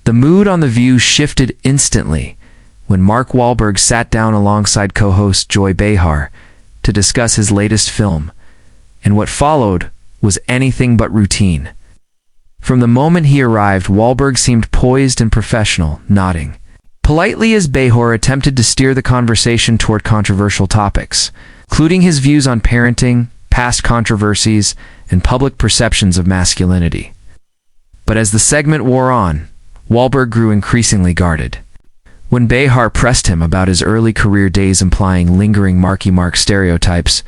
The mood on The View shifted instantly when Mark Wahlberg sat down alongside co-host Joy Behar to discuss his latest film, and what followed was anything but routine. From the moment he arrived, Wahlberg seemed poised and professional, nodding politely as Behar attempted to steer the conversation toward controversial topics, including his views on parenting, past controversies, and public perceptions of masculinity. But as the segment wore on, Wahlberg grew increasingly guarded. When Behar pressed him about his early career days implying lingering Marky Mark stereotypes,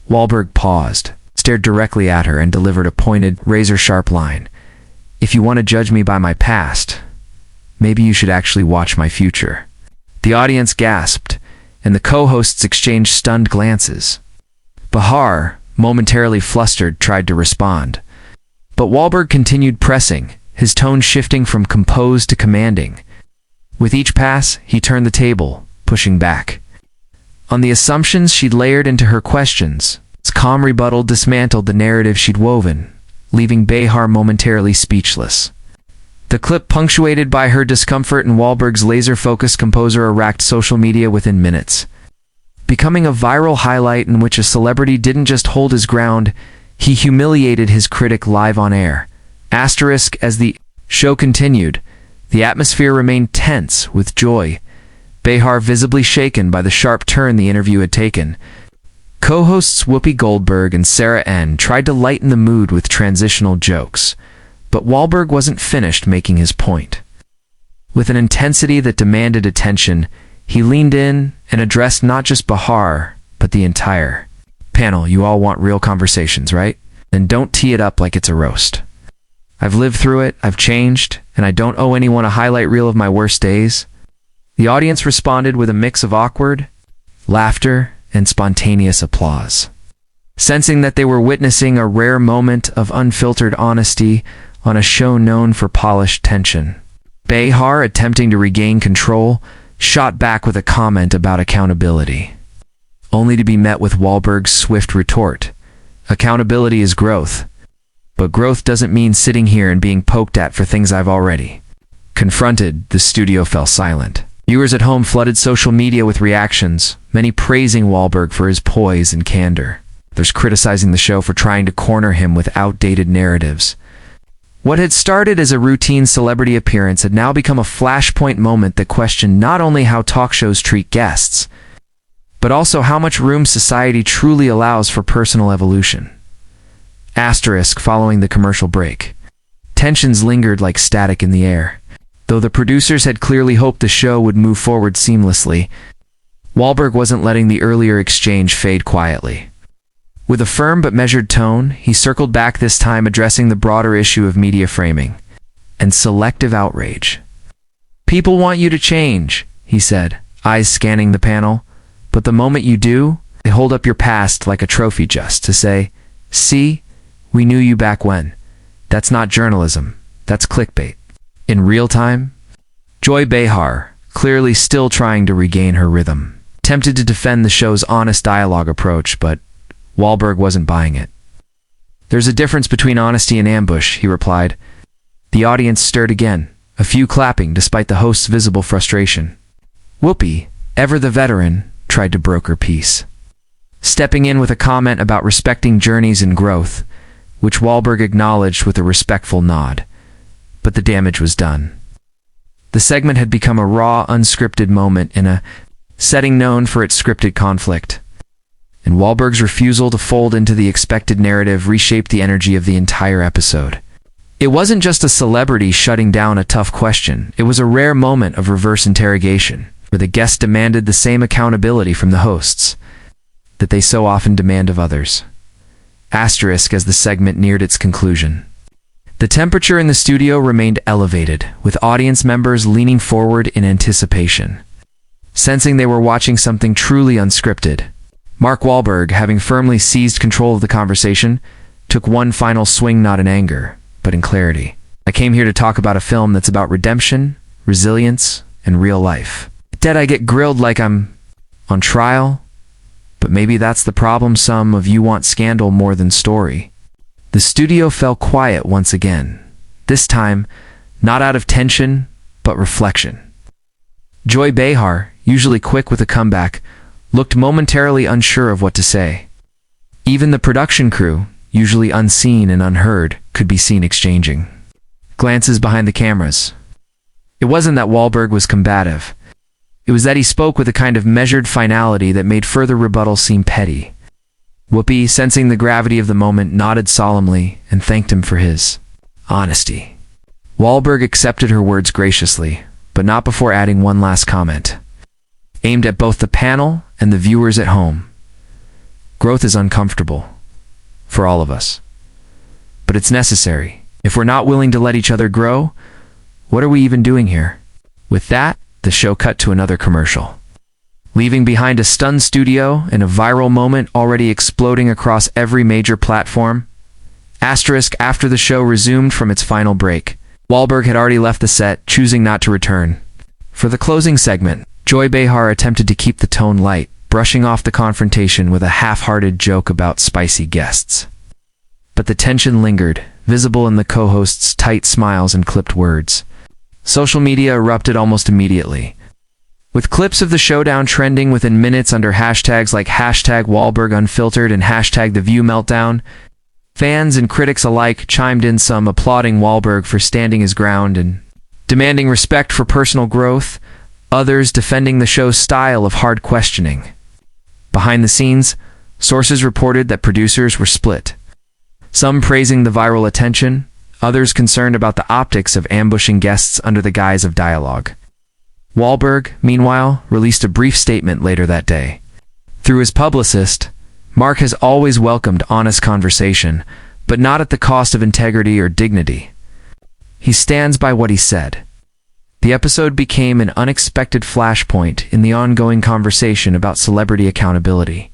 Wahlberg paused, stared directly at her, and delivered a pointed, razor-sharp line. "If you want to judge me by my past, maybe you should actually watch my future." The audience gasped, and the co-hosts exchanged stunned glances. Behar, momentarily flustered, tried to respond. But Wahlberg continued pressing, his tone shifting from composed to commanding. With each pass, he turned the table, pushing back on the assumptions she'd layered into her questions. His calm rebuttal dismantled the narrative she'd woven, leaving Behar momentarily speechless. The clip, punctuated by her discomfort and Wahlberg's laser-focused composure, racked social media within minutes, becoming a viral highlight in which a celebrity didn't just hold his ground, he humiliated his critic live on air. Asterisk, as the show continued, the atmosphere remained tense, with Joy Behar visibly shaken by the sharp turn the interview had taken. Co-hosts Whoopi Goldberg and Sarah N. tried to lighten the mood with transitional jokes, but Wahlberg wasn't finished making his point. With an intensity that demanded attention, he leaned in and addressed not just Behar, but the entire panel. "You all want real conversations, right? Then don't tee it up like it's a roast. I've lived through it, I've changed, and I don't owe anyone a highlight reel of my worst days." The audience responded with a mix of awkward laughter and spontaneous applause, sensing that they were witnessing a rare moment of unfiltered honesty on a show known for polished tension. Behar, attempting to regain control, shot back with a comment about accountability, only to be met with Wahlberg's swift retort. "Accountability is growth, but growth doesn't mean sitting here and being poked at for things I've already." Confronted, the studio fell silent. Viewers at home flooded social media with reactions, many praising Wahlberg for his poise and candor, others criticizing the show for trying to corner him with outdated narratives. What had started as a routine celebrity appearance had now become a flashpoint moment that questioned not only how talk shows treat guests, but also how much room society truly allows for personal evolution. Asterisk, following the commercial break, tensions lingered like static in the air. Though the producers had clearly hoped the show would move forward seamlessly, Wahlberg wasn't letting the earlier exchange fade quietly. With a firm but measured tone, he circled back, this time addressing the broader issue of media framing and selective outrage. "People want you to change," he said, eyes scanning the panel, "but the moment you do, they hold up your past like a trophy just to say, 'See, we knew you back when.' That's not journalism, that's clickbait." In real time, Joy Behar, clearly still trying to regain her rhythm, attempted to defend the show's honest dialogue approach, but Wahlberg wasn't buying it. "There's a difference between honesty and ambush," he replied. The audience stirred again, a few clapping despite the host's visible frustration. Whoopi, ever the veteran, tried to broker peace, stepping in with a comment about respecting journeys and growth, which Wahlberg acknowledged with a respectful nod. But the damage was done. The segment had become a raw, unscripted moment in a setting known for its scripted conflict, and Wahlberg's refusal to fold into the expected narrative reshaped the energy of the entire episode. It wasn't just a celebrity shutting down a tough question, it was a rare moment of reverse interrogation, where the guests demanded the same accountability from the hosts that they so often demand of others. Asterisk, as the segment neared its conclusion, the temperature in the studio remained elevated, with audience members leaning forward in anticipation, sensing they were watching something truly unscripted. Mark Wahlberg, having firmly seized control of the conversation, took one final swing, not in anger, but in clarity. "I came here to talk about a film that's about redemption, resilience, and real life. Instead, I get grilled like I'm on trial, but maybe that's the problem. Some of you want scandal more than story." The studio fell quiet once again, this time not out of tension, but reflection. Joy Behar, usually quick with a comeback, looked momentarily unsure of what to say. Even the production crew, usually unseen and unheard, could be seen exchanging glances behind the cameras. It wasn't that Wahlberg was combative. It was that he spoke with a kind of measured finality that made further rebuttal seem petty. Whoopi, sensing the gravity of the moment, nodded solemnly and thanked him for his honesty. Wahlberg accepted her words graciously, but not before adding one last comment, aimed at both the panel and the viewers at home. Growth is uncomfortable, for all of us. But it's necessary. If we're not willing to let each other grow, what are we even doing here? With that, the show cut to another commercial, leaving behind a stunned studio and a viral moment already exploding across every major platform. Asterisk, after the show resumed from its final break, Wahlberg had already left the set, choosing not to return. For the closing segment, Joy Behar attempted to keep the tone light, brushing off the confrontation with a half-hearted joke about spicy guests. But the tension lingered, visible in the co-hosts' tight smiles and clipped words. Social media erupted almost immediately, with clips of the showdown trending within minutes under hashtags like #WahlbergUnfiltered and #TheViewMeltdown. Fans and critics alike chimed in, some applauding Wahlberg for standing his ground and demanding respect for personal growth, others defending the show's style of hard questioning. Behind the scenes, sources reported that producers were split, some praising the viral attention, others concerned about the optics of ambushing guests under the guise of dialogue. Wahlberg, meanwhile, released a brief statement later that day. Through his publicist, Mark has always welcomed honest conversation, but not at the cost of integrity or dignity. He stands by what he said. The episode became an unexpected flashpoint in the ongoing conversation about celebrity accountability,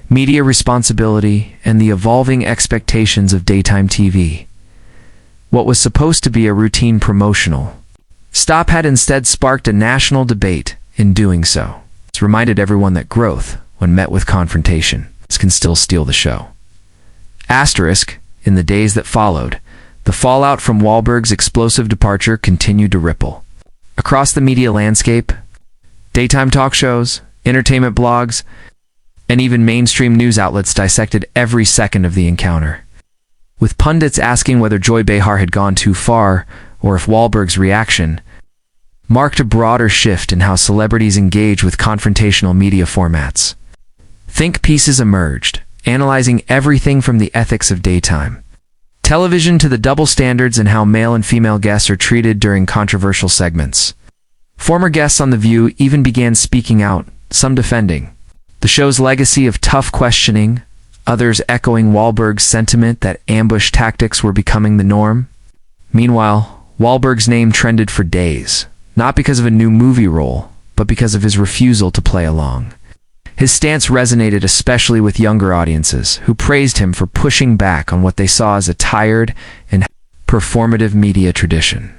media responsibility, and the evolving expectations of daytime TV. What was supposed to be a routine promotional stop had instead sparked a national debate. In doing so, it's reminded everyone that growth, when met with confrontation, can still steal the show. Asterisk, in the days that followed, the fallout from Wahlberg's explosive departure continued to ripple across the media landscape. Daytime talk shows, entertainment blogs, and even mainstream news outlets dissected every second of the encounter, with pundits asking whether Joy Behar had gone too far or if Wahlberg's reaction marked a broader shift in how celebrities engage with confrontational media formats. Think pieces emerged, analyzing everything from the ethics of daytime television to the double standards in how male and female guests are treated during controversial segments. Former guests on The View even began speaking out, some defending the show's legacy of tough questioning, others echoing Wahlberg's sentiment that ambush tactics were becoming the norm. Meanwhile, Wahlberg's name trended for days, not because of a new movie role, but because of his refusal to play along. His stance resonated especially with younger audiences, who praised him for pushing back on what they saw as a tired and performative media tradition.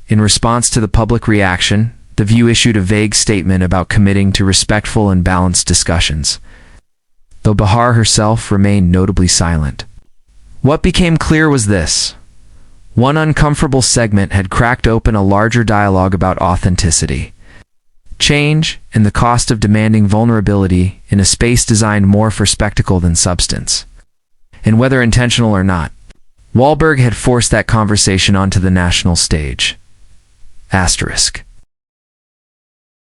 In response to the public reaction, The View issued a vague statement about committing to respectful and balanced discussions, though Behar herself remained notably silent. What became clear was this: one uncomfortable segment had cracked open a larger dialogue about authenticity, change, and the cost of demanding vulnerability in a space designed more for spectacle than substance. And whether intentional or not, Wahlberg had forced that conversation onto the national stage. Asterisk.